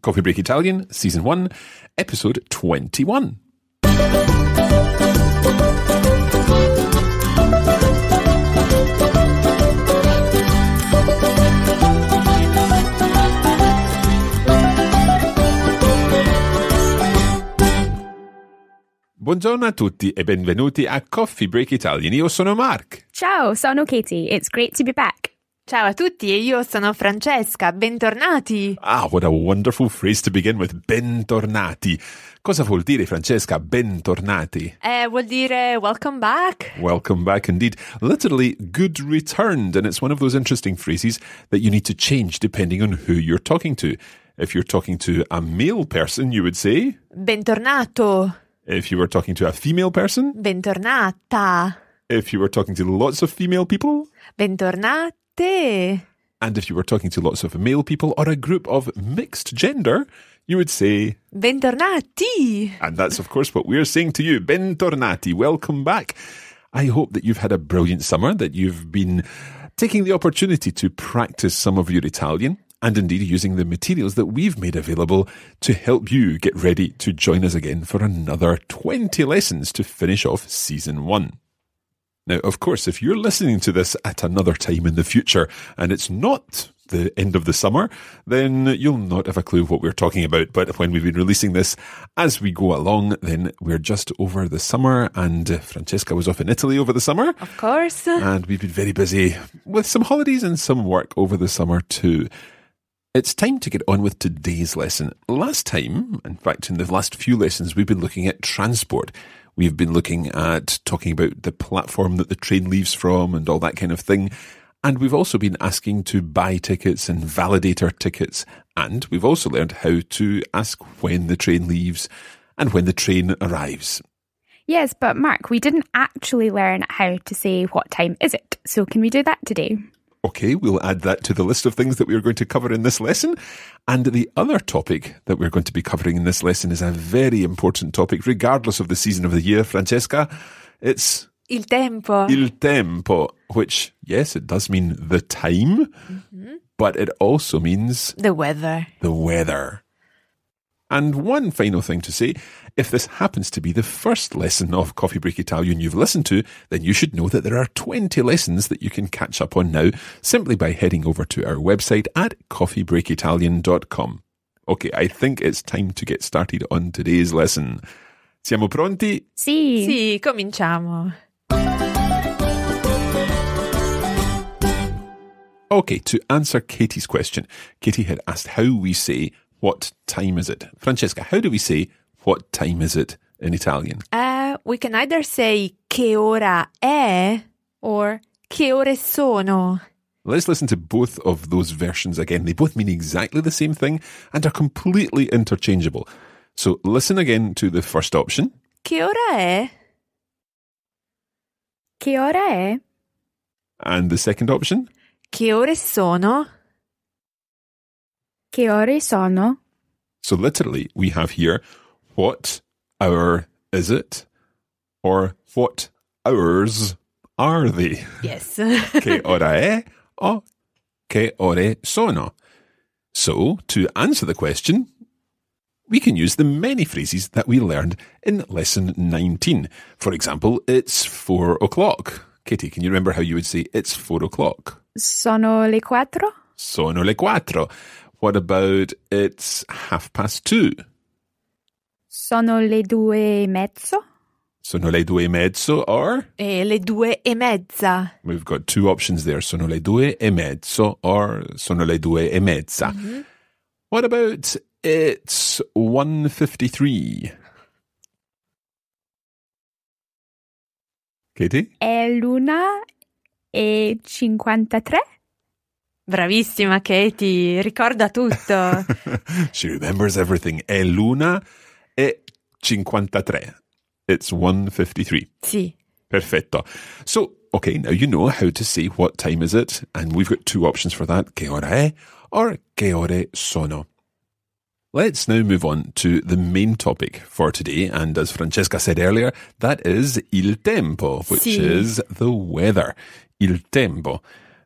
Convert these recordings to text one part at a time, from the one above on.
Coffee Break Italian, Season 1, Episode 21. Buongiorno a tutti e benvenuti a Coffee Break Italian. Io sono Mark. Ciao, sono Katie. It's great to be back. Ciao a tutti e io sono Francesca. Bentornati. Ah, what a wonderful phrase to begin with. Bentornati. Cosa vuol dire, Francesca, bentornati? Vuol dire welcome back. Welcome back indeed. Literally, good returned. And it's one of those interesting phrases that you need to change depending on who you're talking to. If you're talking to a male person, you would say... Bentornato. If you were talking to a female person? Bentornata. If you were talking to lots of female people? Bentornate. And if you were talking to lots of male people or a group of mixed gender, you would say... Bentornati. And that's, of course, what we're saying to you. Bentornati. Welcome back. I hope that you've had a brilliant summer, that you've been taking the opportunity to practice some of your Italian, and indeed using the materials that we've made available to help you get ready to join us again for another 20 lessons to finish off Season 1. Now, of course, if you're listening to this at another time in the future and it's not the end of the summer, then you'll not have a clue what we're talking about. But when we've been releasing this as we go along, then we're just over the summer, and Francesca was off in Italy over the summer. Of course. And we've been very busy with some holidays and some work over the summer too. It's time to get on with today's lesson. Last time, in fact, in the last few lessons, we've been looking at transport. We've been looking at talking about the platform that the train leaves from and all that kind of thing. And we've also been asking to buy tickets and validate our tickets. And we've also learned how to ask when the train leaves and when the train arrives. Yes, but Mark, we didn't actually learn how to say what time is it. So can we do that today? Okay, we'll add that to the list of things that we're going to cover in this lesson. And the other topic that we're going to be covering in this lesson is a very important topic, regardless of the season of the year, Francesca. It's... Il tempo. Il tempo, which, yes, it does mean the time, but it also means... The weather. The weather. And one final thing to say, if this happens to be the first lesson of Coffee Break Italian you've listened to, then you should know that there are 20 lessons that you can catch up on now simply by heading over to our website at coffeebreakitalian.com. Okay, I think it's time to get started on today's lesson. Siamo pronti? Sì. Sì, cominciamo. Okay, to answer Katie's question, Katie had asked how we say, what time is it? Francesca, how do we say, what time is it in Italian? We can either say che ora è or che ore sono. Let's listen to both of those versions again. They both mean exactly the same thing and are completely interchangeable. So listen again to the first option. Che ora è? Che ora è? And the second option. Che ore sono? Che ore sono? So literally, we have here, what hour is it? Or what hours are they? Yes. Che ora è? Or che ore sono? So, to answer the question, we can use the many phrases that we learned in lesson 19. For example, it's 4 o'clock. Katie, can you remember how you would say it's 4 o'clock? Sono le quattro? Sono le quattro. What about it's 2:30? Sono le 2:30? Sono le 2:30 or? Le 2:30. We've got two options there. Sono le 2:30 or sono le 2:30. What about it's 1:53? Katie? È l'1:53? Bravissima Katie, ricorda tutto. She remembers everything. È l'1:53. It's 1:53. Sì. Perfetto. So, okay, now you know how to say what time is it, and we've got two options for that, che ora è or che ore sono. Let's now move on to the main topic for today, and as Francesca said earlier, that is il tempo, which Sì. is the weather. Il tempo.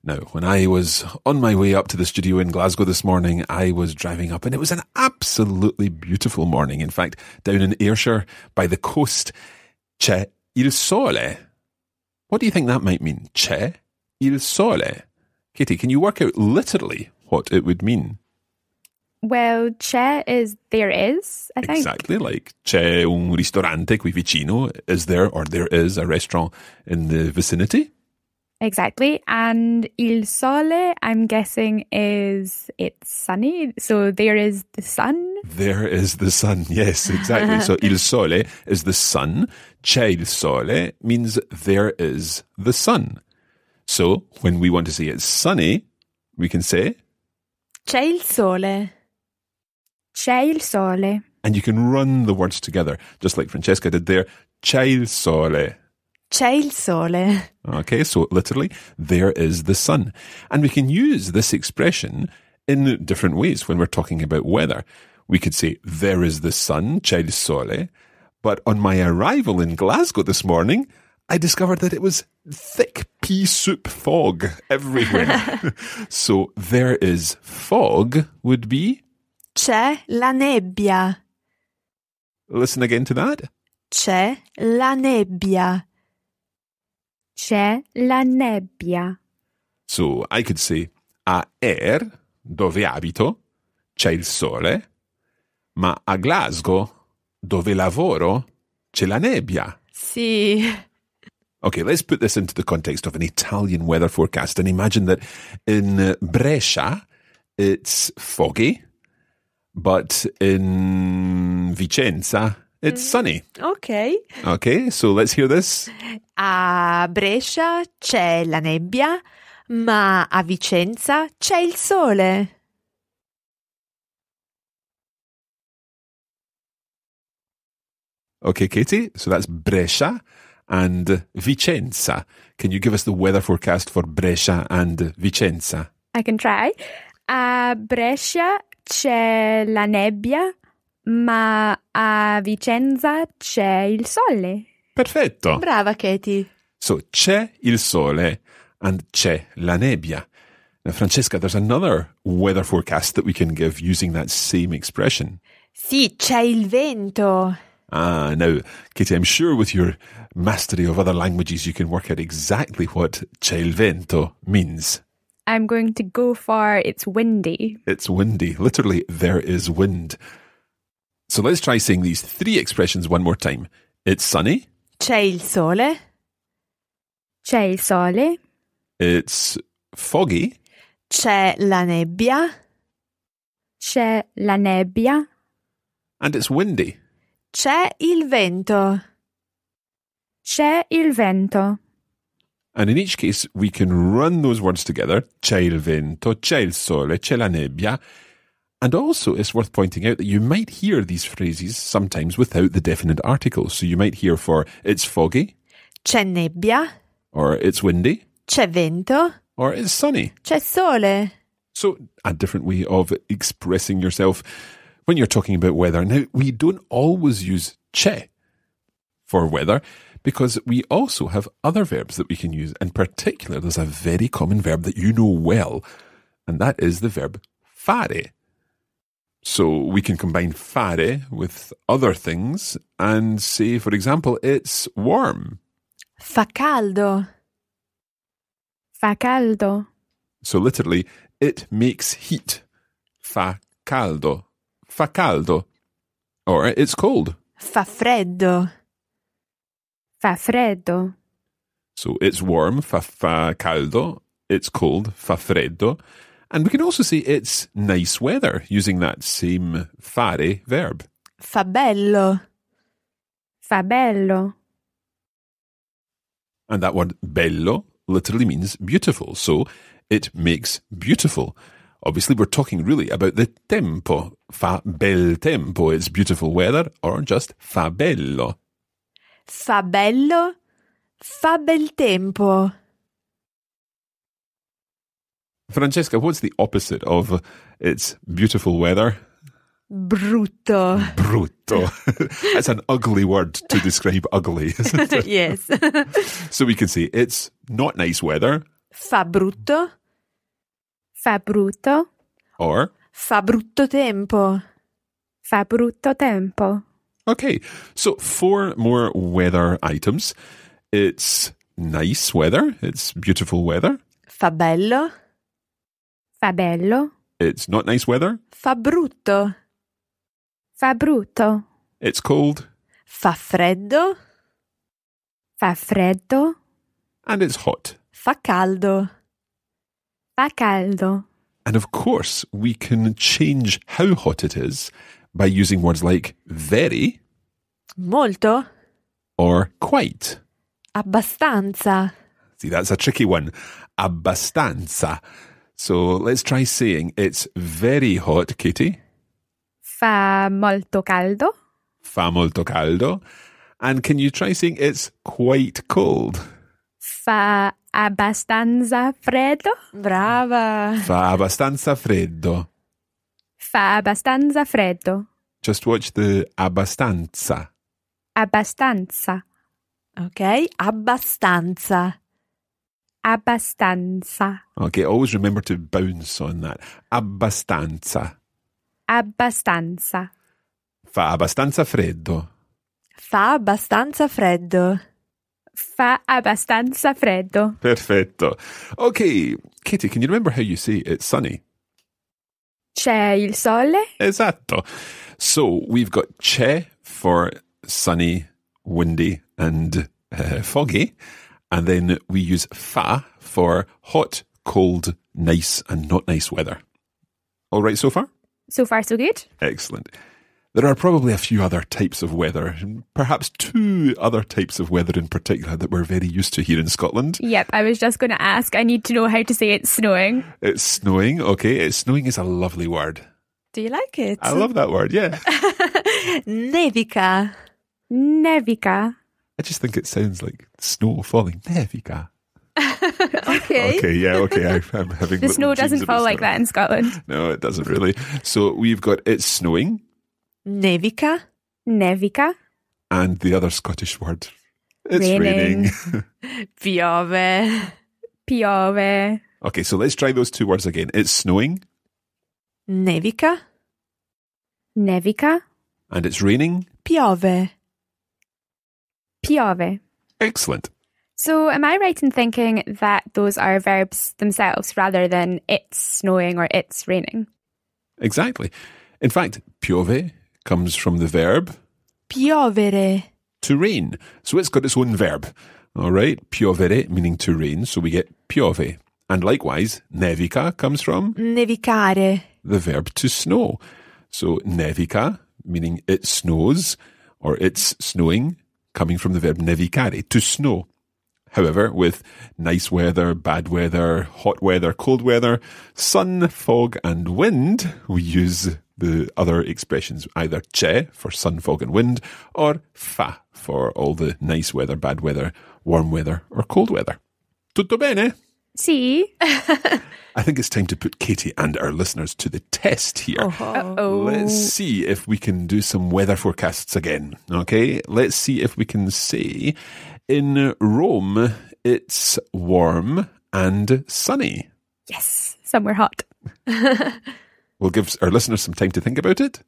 Now, when I was on my way up to the studio in Glasgow this morning, I was driving up and it was an absolutely beautiful morning. In fact, down in Ayrshire by the coast, c'è il sole. What do you think that might mean? C'è il sole. Katie, can you work out literally what it would mean? Well, c'è is there is, I think. Exactly, like c'è un ristorante qui vicino. Is there, or there is a restaurant in the vicinity? Exactly. And il sole, I'm guessing, is it's sunny. So there is the sun. There is the sun. Yes, exactly. So il sole is the sun. C'è il sole means there is the sun. So when we want to say it's sunny, we can say C'è il sole. C'è il sole. and you can run the words together, just like Francesca did there. C'è il sole. C'è il sole. Okay, so literally, there is the sun. And we can use this expression in different ways when we're talking about weather. We could say, there is the sun, c'è il sole. But on my arrival in Glasgow this morning, I discovered that it was thick pea soup fog everywhere. So there is fog would be... C'è la nebbia. Listen again to that. C'è la nebbia. C'è la nebbia. So I could say, a dove abito, c'è il sole, ma a Glasgow, dove lavoro, c'è la nebbia. Sì. Okay, let's put this into the context of an Italian weather forecast and imagine that in Brescia, it's foggy, but in Vicenza, it's sunny. Ok. Okay, so let's hear this. A Brescia c'è la nebbia, ma a Vicenza c'è il sole. Okay, Katie, so that's Brescia and Vicenza. Can you give us the weather forecast for Brescia and Vicenza? I can try. A Brescia c'è la nebbia, ma a Vicenza c'è il sole. Perfetto. Brava, Katie. So c'è il sole and c'è la nebbia. Now, Francesca, there's another weather forecast that we can give using that same expression. Sì, c'è il vento. Ah, now, Katie, I'm sure with your mastery of other languages, you can work out exactly what c'è il vento means. I'm going to go for it's windy. It's windy. Literally, there is wind. So let's try saying these three expressions one more time. It's sunny. C'è il sole. C'è il sole. It's foggy. C'è la nebbia. C'è la nebbia. And it's windy. C'è il vento. C'è il vento. And in each case, we can run those words together. C'è il vento, c'è il sole, c'è la nebbia. And also, it's worth pointing out that you might hear these phrases sometimes without the definite article. So you might hear for it's foggy. C'è nebbia. Or it's windy. C'è vento. Or it's sunny. C'è sole. So a different way of expressing yourself when you're talking about weather. Now, we don't always use c'è for weather because we also have other verbs that we can use. In particular, there's a very common verb that you know well, and that is the verb fare. So we can combine fare with other things and say, for example, it's warm. Fa caldo. Fa caldo. So literally, it makes heat. Fa caldo. Fa caldo. Or it's cold. Fa freddo. Fa freddo. So it's warm, fa caldo. It's cold, fa freddo. And we can also say it's nice weather using that same fare verb. Fa bello. Fa bello. And that word bello literally means beautiful. So it makes beautiful. Obviously, we're talking really about the tempo. Fa bel tempo, it's beautiful weather, or just fa bello. Fa bello. Fa bel tempo. Francesca, what's the opposite of it's beautiful weather? Brutto. Brutto. That's an ugly word to describe ugly, isn't it? Yes. So we can say it's not nice weather. Fa brutto. Fa brutto. Or? Fa brutto tempo. Fa brutto tempo. Okay, so 4 more weather items. It's nice weather. It's beautiful weather. Fa bello. Fa bello. It's not nice weather. Fa brutto. Fa brutto. It's cold. Fa freddo. Fa freddo. And it's hot. Fa caldo. Fa caldo. And of course, we can change how hot it is by using words like very Molto. or quite. Abbastanza. See, that's a tricky one. Abbastanza. So let's try saying it's very hot, Katie. Fa molto caldo. Fa molto caldo. And can you try saying it's quite cold? Fa abbastanza freddo. Brava. Fa abbastanza freddo. Fa abbastanza freddo. Just watch the abbastanza. Abbastanza. Ok, abbastanza. Abbastanza. Okay, always remember to bounce on that. Abbastanza. Abbastanza. Fa abbastanza freddo. Fa abbastanza freddo. Fa abbastanza freddo. Perfetto. Okay, Katie, can you remember how you say it's sunny? C'è il sole. Esatto. So we've got c'è for sunny, windy, and foggy. And then we use fa for hot, cold, nice, and not nice weather. All right so far? So far, so good. Excellent. There are probably a few other types of weather, perhaps 2 other types of weather in particular that we're very used to here in Scotland. Yep, I was just going to ask. I need to know how to say it's snowing. It's snowing, okay. Snowing is a lovely word. Do you like it? I love that word, yeah. Nevica. Nevica. I just think it sounds like snow falling. Nevica. Okay. Okay, yeah, okay. I'm having The little snow dreams doesn't about fall like snow. that in Scotland. No, it doesn't really. So we've got it's snowing Nevica. Nevica. and the other Scottish word. It's raining. Piove. Piove. Okay, so let's try those 2 words again. It's snowing Nevica. Nevica. and it's raining. Piove. Piove. Excellent. So am I right in thinking that those are verbs themselves rather than it's snowing or it's raining? Exactly. In fact, piove comes from the verb Piovere. to rain. So it's got its own verb. All right. Piovere meaning to rain. So we get piove. And likewise, nevica comes from Nevicare. the verb to snow. So nevica meaning it snows or it's snowing coming from the verb nevicare, to snow. However, with nice weather, bad weather, hot weather, cold weather, sun, fog and wind, we use the other expressions, either c'è for sun, fog and wind, or fa for all the nice weather, bad weather, warm weather or cold weather. Tutto bene? See? I think it's time to put Katie and our listeners to the test here. Uh-oh. Let's see if we can do some weather forecasts again. Okay, let's see if we can say in Rome it's warm and sunny. Yes, somewhere hot. We'll give our listeners some time to think about it.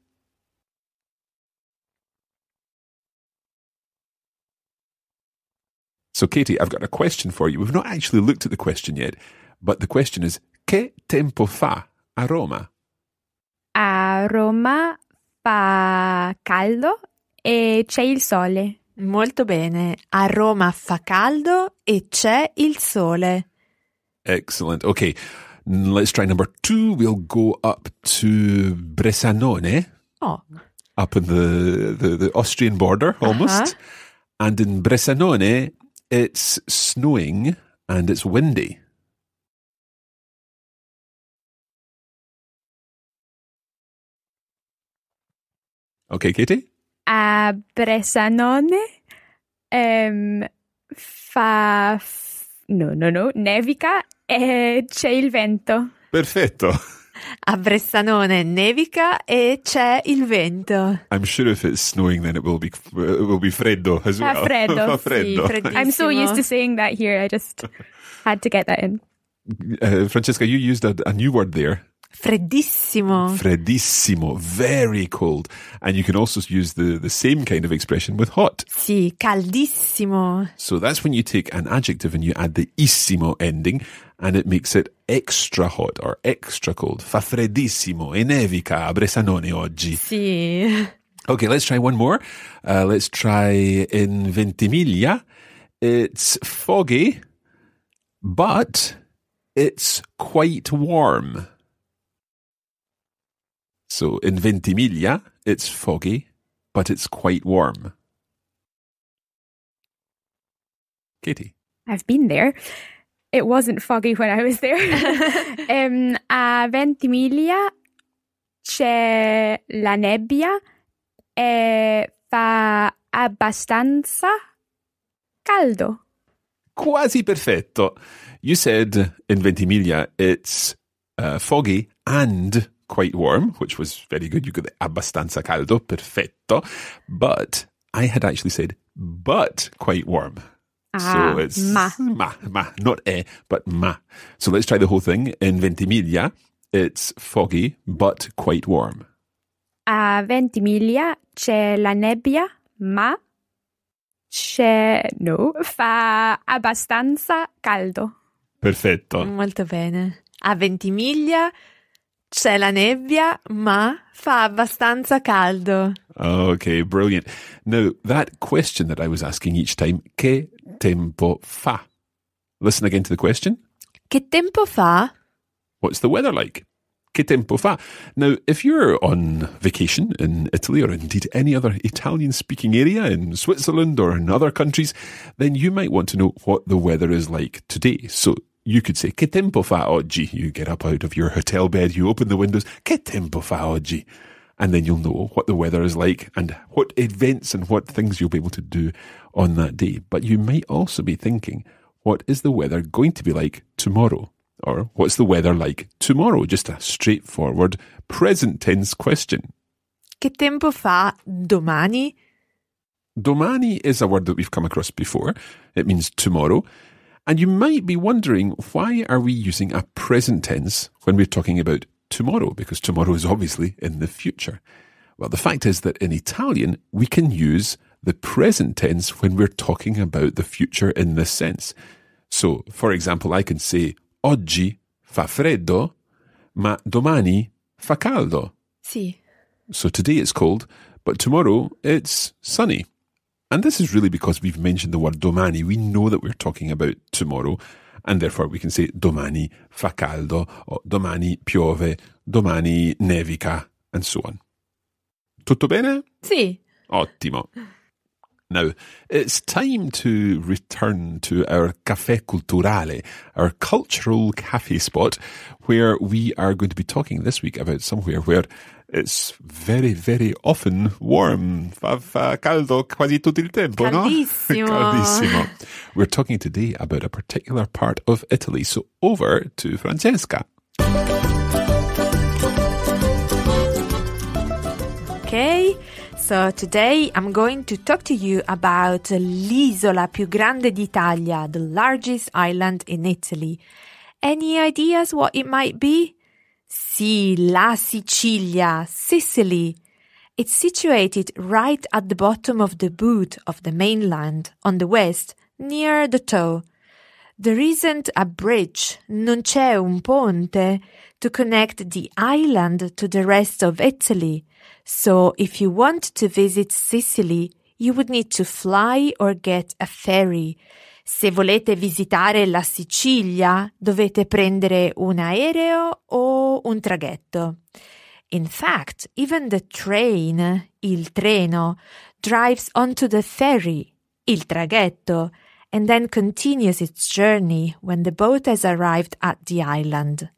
So, Katie, I've got a question for you. We've not actually looked at the question yet, but the question is, che tempo fa a Roma? A Roma fa caldo e c'è il sole. Molto bene. A Roma fa caldo e c'è il sole. Excellent. Okay, let's try number 2. We'll go up to Bressanone, Oh. up in the Austrian border almost. And in Bressanone, it's snowing and it's windy. Okay, Katie? A Bressanone nevica e c'è il vento. Perfetto. A Bressanone nevica e c'è il vento. I'm sure if it's snowing, then it will be freddo as well. Fa freddo. Fa freddo. Sì, freddissimo. I'm so used to saying that here, I just had to get that in. Francesca, you used a new word there. Freddissimo. Freddissimo, very cold. And you can also use the same kind of expression with hot. Sì, caldissimo. So that's when you take an adjective and you add the issimo ending, and it makes it extra hot or extra cold. Fa freddissimo e nevica a Bressanone oggi. Sì. Okay, let's try one more. Let's try in Ventimiglia. It's foggy, but it's quite warm. So in Ventimiglia, it's foggy, but it's quite warm. Katie? I've been there. It wasn't foggy when I was there. A Ventimiglia c'è la nebbia e fa abbastanza caldo. Quasi perfetto. You said in Ventimiglia it's foggy and quite warm, which was very good. You got the abbastanza caldo, perfetto. But I had actually said, but quite warm. So it's ma, not but ma. So let's try the whole thing. In Ventimiglia, it's foggy, but quite warm. A Ventimiglia c'è la nebbia, ma fa abbastanza caldo. Perfetto. Molto bene. A Ventimiglia c'è la nebbia, ma fa abbastanza caldo. Okay, brilliant. Now, that question that I was asking each time, che tempo fa? Listen again to the question. Che tempo fa? What's the weather like? Che tempo fa? Now, if you're on vacation in Italy or indeed any other Italian-speaking area in Switzerland or in other countries, then you might want to know what the weather is like today. So you could say, che tempo fa oggi? You get up out of your hotel bed, you open the windows, che tempo fa oggi? And then you'll know what the weather is like and what events and what things you'll be able to do on that day. But you might also be thinking, what is the weather going to be like tomorrow? Or what's the weather like tomorrow? Just a straightforward present tense question. Che tempo fa domani? Domani is a word that we've come across before. It means tomorrow. And you might be wondering, why are we using a present tense when we're talking about tomorrow? Because tomorrow is obviously in the future. Well, the fact is that in Italian, we can use the present tense when we're talking about the future in this sense. So, for example, I can say, oggi fa freddo, ma domani fa caldo. Sì. So today it's cold, but tomorrow it's sunny. And this is really because we've mentioned the word domani. We know that we're talking about tomorrow, and therefore we can say domani fa caldo, or domani piove, domani nevica, and so on. Tutto bene? Sì. Ottimo. Now, it's time to return to our Caffè Culturale, our cultural cafe spot, where we are going to be talking this week about somewhere where it's very, very often warm. Fa caldo quasi tutto il tempo, Caldissimo. no? Caldissimo. We're talking today about a particular part of Italy. So over to Francesca. Okay, so today I'm going to talk to you about l'isola più grande d'Italia, the largest island in Italy. Any ideas what it might be? Sì, la Sicilia, Sicily. It's situated right at the bottom of the boot of the mainland, on the west, near the toe. There isn't a bridge, non c'è un ponte, to connect the island to the rest of Italy. So if you want to visit Sicily, you would need to fly or get a ferry. Se volete visitare la Sicilia, dovete prendere un aereo o un traghetto. In fact, even the train, il treno, drives onto the ferry, il traghetto, and then continues its journey when the boat has arrived at the island.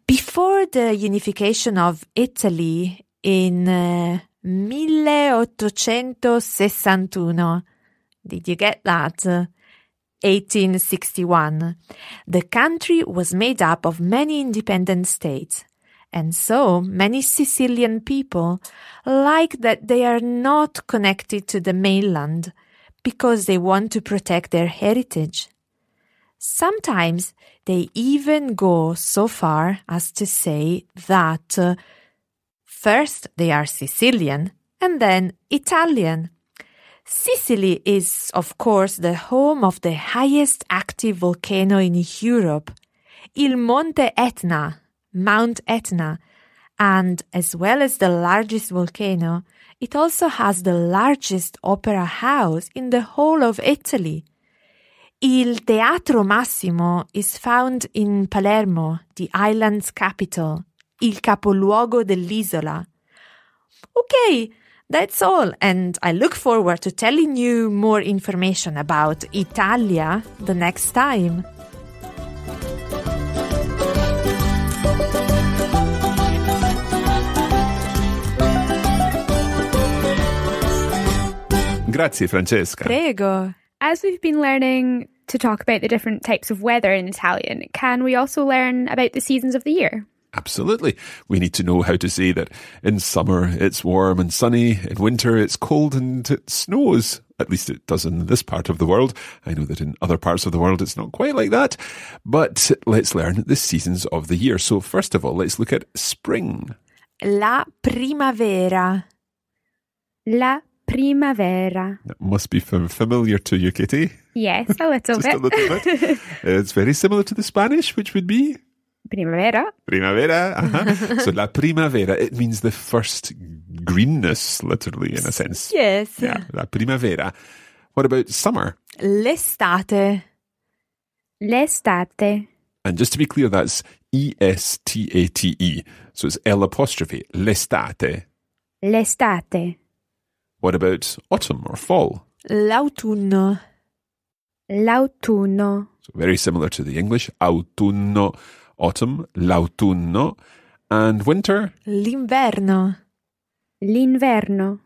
Before the unification of Italy in 1861, did you get that? 1861. The country was made up of many independent states, and so many Sicilian people like that they are not connected to the mainland because they want to protect their heritage. Sometimes they even go so far as to say that first they are Sicilian and then Italian. Sicily is, of course, the home of the highest active volcano in Europe, il Monte Etna, Mount Etna, and as well as the largest volcano, it also has the largest opera house in the whole of Italy. Il Teatro Massimo is found in Palermo, the island's capital, il capoluogo dell'isola. Okay, that's all, and I look forward to telling you more information about Italia the next time. Grazie, Francesca. Prego. As we've been learning to talk about the different types of weather in Italian, can we also learn about the seasons of the year? Absolutely. We need to know how to say that in summer it's warm and sunny, in winter it's cold and it snows. At least it does in this part of the world. I know that in other parts of the world it's not quite like that. But let's learn the seasons of the year. So first of all, let's look at spring. La primavera. La primavera. That must be familiar to you, Kitty. Yes, a little Just bit. a little bit. It's very similar to the Spanish, which would be? Primavera. Primavera. Uh-huh. So la primavera, it means the first greenness, literally, in a sense. Yes. Yeah, la primavera. What about summer? L'estate. L'estate. And just to be clear, that's E-S-T-A-T-E. So it's L apostrophe, l'estate. L'estate. What about autumn or fall? L'autunno. L'autunno. So very similar to the English. Autunno, autumn, l'autunno. And winter? L'inverno. L'inverno.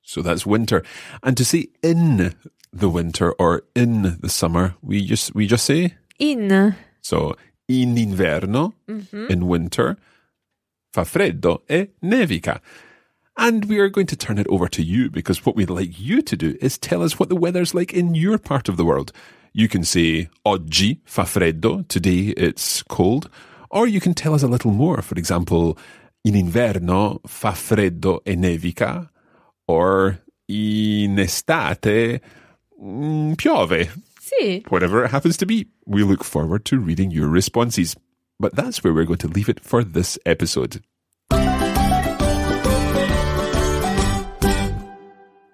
So that's winter. And to say in the winter or in the summer, we just say? In. So in inverno, in winter, fa freddo e nevica. And we are going to turn it over to you because what we'd like you to do is tell us what the weather's like in your part of the world. You can say, oggi fa freddo, today it's cold. Or you can tell us a little more. For example, in inverno fa freddo e nevica. Or in estate piove. Sì. Whatever it happens to be. We look forward to reading your responses. But that's where we're going to leave it for this episode.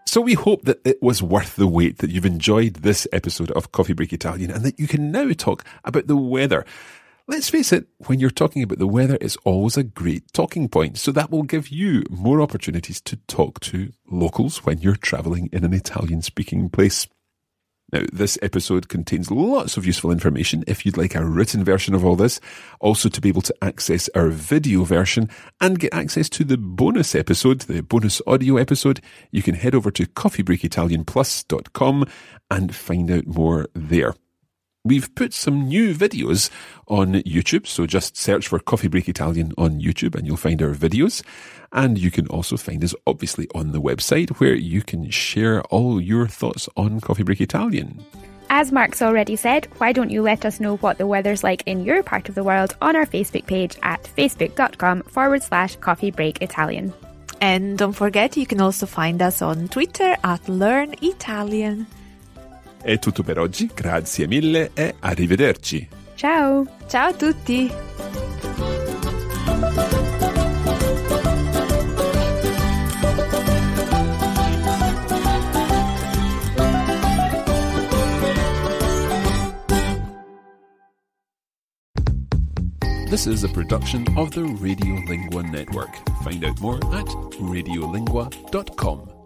So we hope that it was worth the wait, that you've enjoyed this episode of Coffee Break Italian and that you can now talk about the weather. Let's face it, when you're talking about the weather, it's always a great talking point. So that will give you more opportunities to talk to locals when you're traveling in an Italian-speaking place. Now, this episode contains lots of useful information if you'd like a written version of all this, also to be able to access our video version and get access to the bonus episode, the bonus audio episode. You can head over to coffeebreakitalianplus.com and find out more there. We've put some new videos on YouTube, so just search for Coffee Break Italian on YouTube and you'll find our videos. And you can also find us, obviously, on the website where you can share all your thoughts on Coffee Break Italian. As Mark's already said, why don't you let us know what the weather's like in your part of the world on our Facebook page at facebook.com/Coffee Break Italian. And don't forget, you can also find us on Twitter at Learn Italian. È tutto per oggi, grazie mille e arrivederci. Ciao! Ciao a tutti! This is a production of the Radiolingua Network. Find out more at radiolingua.com.